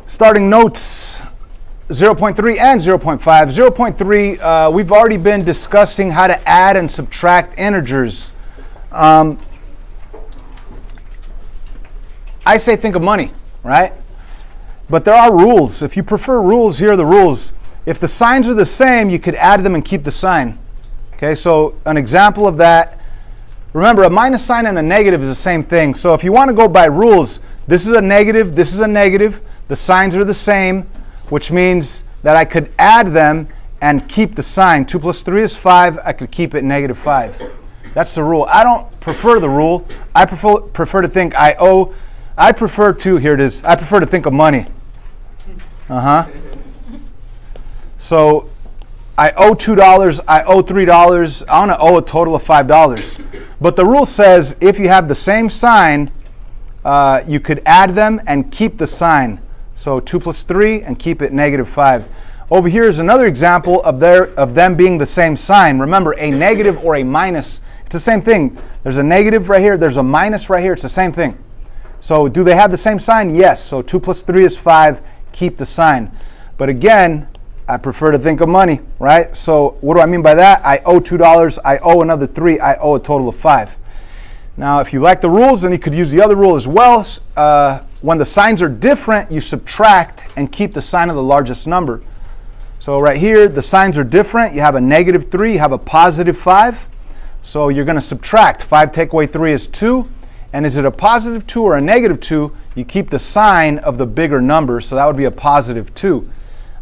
Starting notes 0.3 and 0.5. 0.3, we've already been discussing how to add and subtract integers. I say think of money, right? But there are rules. If you prefer rules, here are the rules. If the signs are the same, you could add them and keep the sign. Okay, so an example of that, remember a minus sign and a negative is the same thing. So if you want to go by rules, this is a negative, this is a negative, the signs are the same, which means that I could add them and keep the sign. 2 plus 3 is 5, I could keep it negative 5. That's the rule. I don't prefer the rule. I prefer to think I prefer to think of money. So I owe $2, I owe $3, I want to owe a total of $5. But the rule says if you have the same sign, you could add them and keep the sign. So 2 plus 3 and keep it negative 5. Over here is another example of them being the same sign. Remember, a negative or a minus, it's the same thing. There's a negative right here, there's a minus right here, it's the same thing. So do they have the same sign? Yes. So 2 plus 3 is 5, keep the sign. But again, I prefer to think of money, right? So what do I mean by that? I owe $2, I owe another 3, I owe a total of 5. Now, if you like the rules, then you could use the other rule as well. When the signs are different, you subtract and keep the sign of the largest number. So right here, the signs are different. You have a negative 3, you have a positive 5. So you're going to subtract. 5 take away 3 is 2. And is it a positive 2 or a negative 2? You keep the sign of the bigger number, so that would be a positive 2.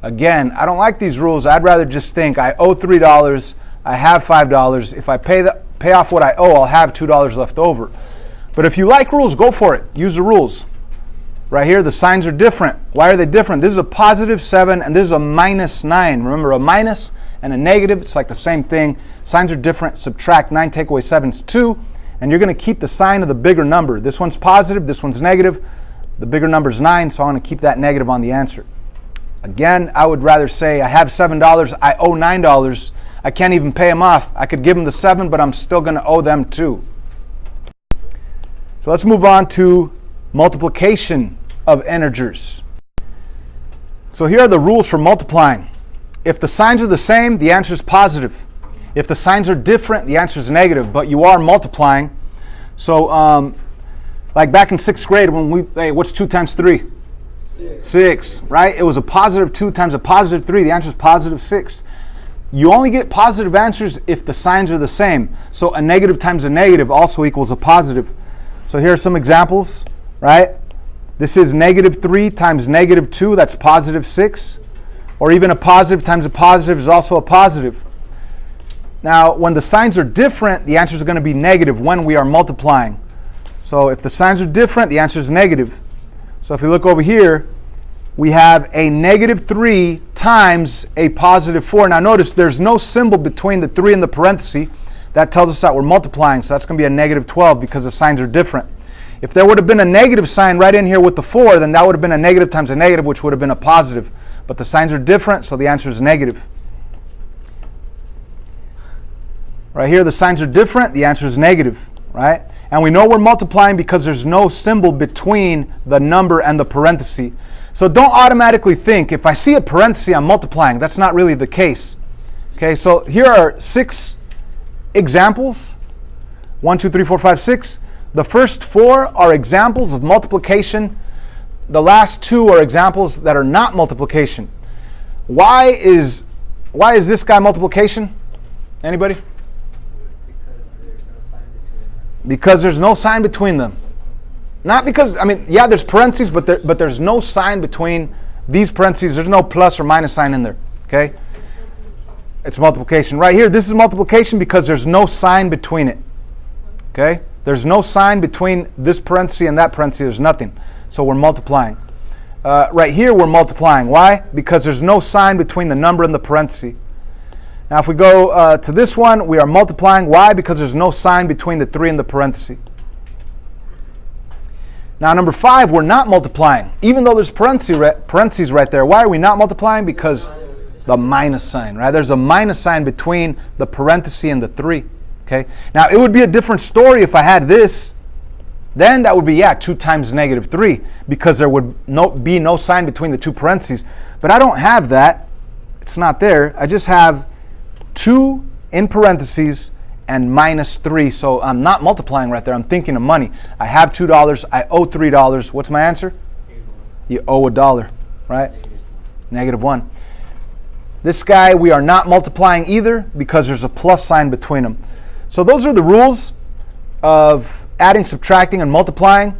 Again, I don't like these rules. I'd rather just think I owe $3, I have $5. If I pay off what I owe, I'll have $2 left over. But if you like rules, go for it. Use the rules. Right here, the signs are different. Why are they different? This is a positive 7 and this is a minus 9. Remember, a minus and a negative, it's like the same thing. Signs are different. Subtract 9, take away 7 is 2. And you're going to keep the sign of the bigger number. This one's positive, this one's negative. The bigger number is 9, so I want to keep that negative on the answer. Again, I would rather say I have $7, I owe $9. I can't even pay them off. I could give them the 7, but I'm still going to owe them 2. So let's move on to multiplication of integers. So here are the rules for multiplying. If the signs are the same, the answer is positive. If the signs are different, the answer is negative, but you are multiplying. So like back in 6th grade, when what's 2 times 3? 6, right? It was a positive 2 times a positive 3. The answer is positive 6. You only get positive answers if the signs are the same. So a negative times a negative also equals a positive. So here are some examples, right? This is negative 3 times negative 2. That's positive 6. Or even a positive times a positive is also a positive. Now, when the signs are different, the answers are going to be negative when we are multiplying. So if the signs are different, the answer is negative. So if we look over here, we have a negative 3 times a positive 4. Now notice there's no symbol between the 3 and the parenthesis. That tells us that we're multiplying, so that's going to be a negative 12 because the signs are different. If there would have been a negative sign right in here with the 4, then that would have been a negative times a negative, which would have been a positive. But the signs are different, so the answer is negative. Right here, the signs are different, the answer is negative, right? And we know we're multiplying because there's no symbol between the number and the parenthesis. So don't automatically think, if I see a parenthesis, I'm multiplying. That's not really the case. Okay, so here are 6 examples. 1, 2, 3, 4, 5, 6. The first 4 are examples of multiplication. The last 2 are examples that are not multiplication. Why is this guy multiplication? Anybody? Because there's no sign between them. Not because, yeah, there's parentheses, but there's no sign between these parentheses. There's no plus or minus sign in there, okay? It's multiplication. Right here, this is multiplication because there's no sign between it, okay? There's no sign between this parenthesis and that parenthesis. There's nothing. So we're multiplying. Right here, we're multiplying. Why? Because there's no sign between the number and the parenthesis. Now, if we go to this one, we are multiplying. Why? Because there's no sign between the 3 and the parenthesis. Now, number 5, we're not multiplying. Even though there's parentheses right there. Why are we not multiplying? Because the minus sign, right? There's a minus sign between the parenthesis and the 3. Okay. Now, it would be a different story if I had this. then that would be, 2 times negative 3, because there would be no sign between the two parentheses. But I don't have that. It's not there. I just have 2 in parentheses and minus 3. So I'm not multiplying right there. I'm thinking of money. I have $2. I owe $3. What's my answer? You owe $1, right? -1. This guy, we are not multiplying either because there's a plus sign between them. So those are the rules of adding, subtracting, and multiplying.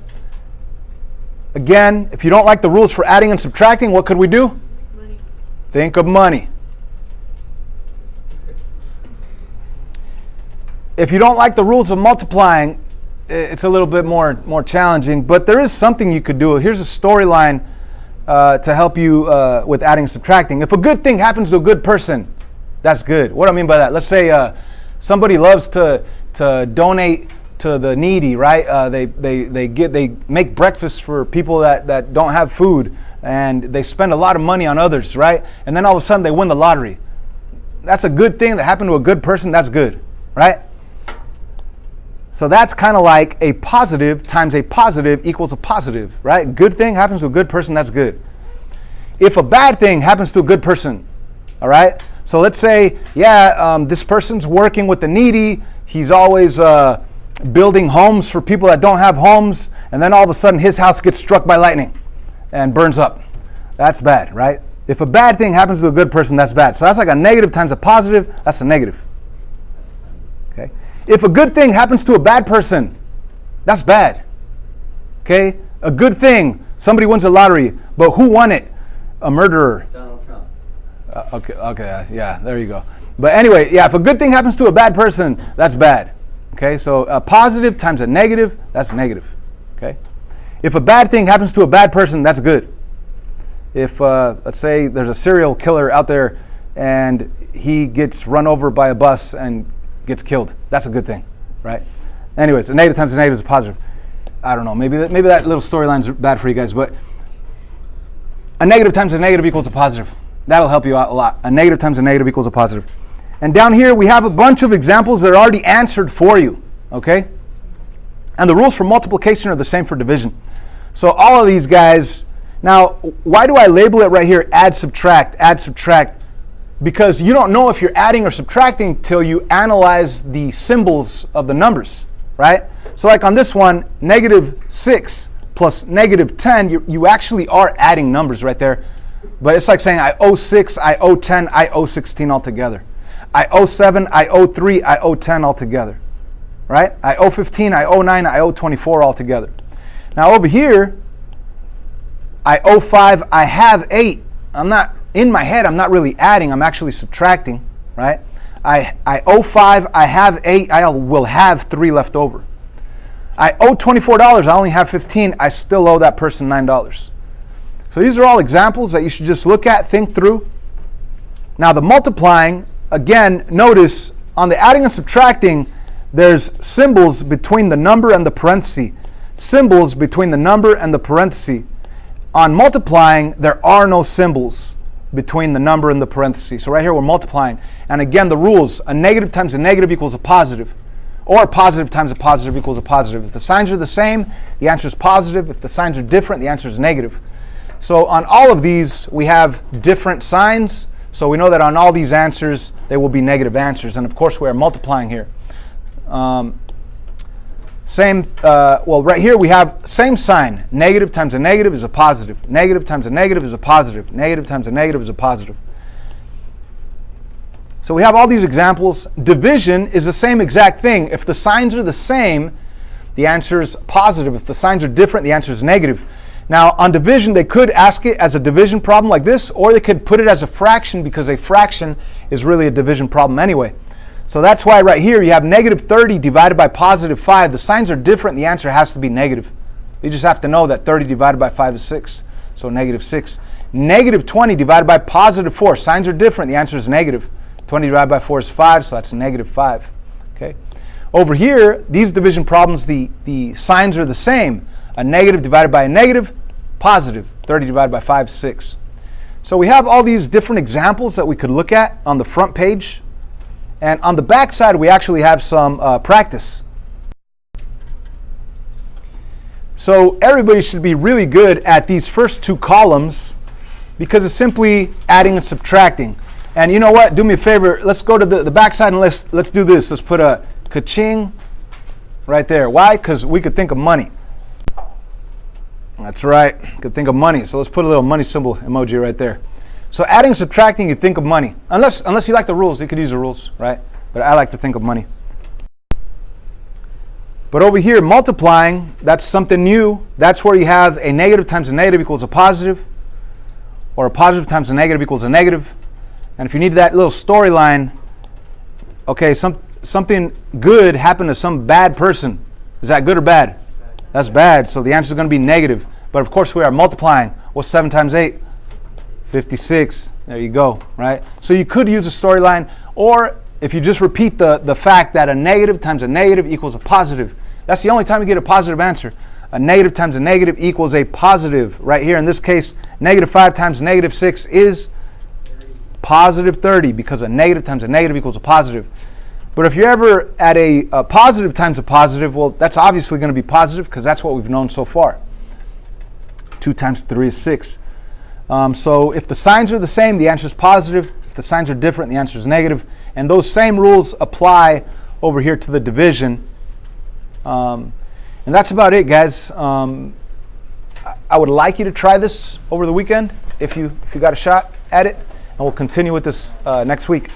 Again, if you don't like the rules for adding and subtracting, what could we do? Money. Think of money. If you don't like the rules of multiplying, it's a little bit more challenging, but there is something you could do. Here's a storyline to help you with adding and subtracting. If a good thing happens to a good person, that's good. What do I mean by that? Let's say somebody loves to donate to the needy, right? They make breakfast for people that don't have food, and they spend a lot of money on others, right? And then all of a sudden they win the lottery. That's a good thing that happened to a good person. That's good, right? So that's kind of like a positive times a positive equals a positive, right? Good thing happens to a good person, that's good. If a bad thing happens to a good person, all right? So let's say, this person's working with the needy. He's always building homes for people that don't have homes. And then all of a sudden his house gets struck by lightning and burns up. That's bad, right? If a bad thing happens to a good person, that's bad. So that's like a negative times a positive, that's a negative. Okay. If a good thing happens to a bad person, that's bad. Okay? A good thing, somebody wins a lottery, but who won it? A murderer. Donald Trump. Okay, yeah, there you go. But anyway, if a good thing happens to a bad person, that's bad. Okay? So a positive times a negative, that's negative. Okay? If a bad thing happens to a bad person, that's good. If, let's say there's a serial killer out there and he gets run over by a bus and gets killed, that's a good thing, right? Anyways, a negative times a negative is a positive. I don't know, maybe that little storyline's bad for you guys, but a negative times a negative equals a positive. That'll help you out a lot. A negative times a negative equals a positive. And down here we have a bunch of examples that are already answered for you, okay? And the rules for multiplication are the same for division. So all of these guys, now why do I label it right here, add, subtract, add, subtract? Because you don't know if you're adding or subtracting till you analyze the symbols of the numbers, right? So like on this one, -6 plus -10, you actually are adding numbers right there. But it's like saying I owe 6, I owe 10, I owe 16 altogether. I owe 7, I owe 3, I owe 10 altogether, right? I owe 15, I owe 9, I owe 24 altogether. Now over here, I owe 5, I have 8. In my head, I'm not really adding, I'm actually subtracting, right? I owe 5, I have 8, I will have 3 left over. I owe $24, I only have 15, I still owe that person $9. So these are all examples that you should just look at, think through. Now the multiplying, again, notice on the adding and subtracting, there's symbols between the number and the parenthesis. Symbols between the number and the parenthesis. On multiplying, there are no symbols between the number and the parentheses. So right here we're multiplying. And again, the rules, a negative times a negative equals a positive. Or a positive times a positive equals a positive. If the signs are the same, the answer is positive. If the signs are different, the answer is negative. So on all of these, we have different signs. So we know that on all these answers, they will be negative answers. And of course, we are multiplying here. Right here we have same sign. Negative times a negative is a positive. Negative times a negative is a positive. Negative times a negative is a positive. So we have all these examples. Division is the same exact thing. If the signs are the same, the answer is positive. If the signs are different, the answer is negative. Now on division, they could ask it as a division problem like this, or they could put it as a fraction, because a fraction is really a division problem anyway. So that's why right here you have -30 divided by +5. The signs are different. The answer has to be negative. You just have to know that 30 divided by 5 is 6. So -6. -20 divided by +4. Signs are different. The answer is negative. 20 divided by 4 is 5. So that's -5. Okay. Over here, these division problems, the signs are the same. A negative divided by a negative, positive. 30 divided by 5 is 6. So we have all these different examples that we could look at on the front page. And on the back side, we actually have some practice. So everybody should be really good at these first two columns because it's simply adding and subtracting. And you know what? Do me a favor. Let's go to the back side and let's do this. Let's put a ka-ching right there. Why? Because we could think of money. That's right. Could think of money. So let's put a little money symbol emoji right there. So adding and subtracting, you think of money. Unless you like the rules, you could use the rules, right? But I like to think of money. But over here, multiplying, that's something new. That's where you have a negative times a negative equals a positive, or a positive times a negative equals a negative. And if you need that little storyline, okay, something good happened to some bad person. Is that good or bad? That's bad. So the answer is going to be negative. But of course, we are multiplying. What's 7 times 8? 56. There you go, right? So you could use a storyline, or if you just repeat the fact that a negative times a negative equals a positive. That's the only time you get a positive answer. A negative times a negative equals a positive. Right here in this case, negative 5 times negative 6 is positive 30 because a negative times a negative equals a positive. But if you're ever at a positive times a positive, well, that's obviously going to be positive because that's what we've known so far. 2 times 3 is 6. So if the signs are the same, the answer is positive. If the signs are different, the answer is negative. And those same rules apply over here to the division. And that's about it, guys. I would like you to try this over the weekend if you got a shot at it. And we'll continue with this next week.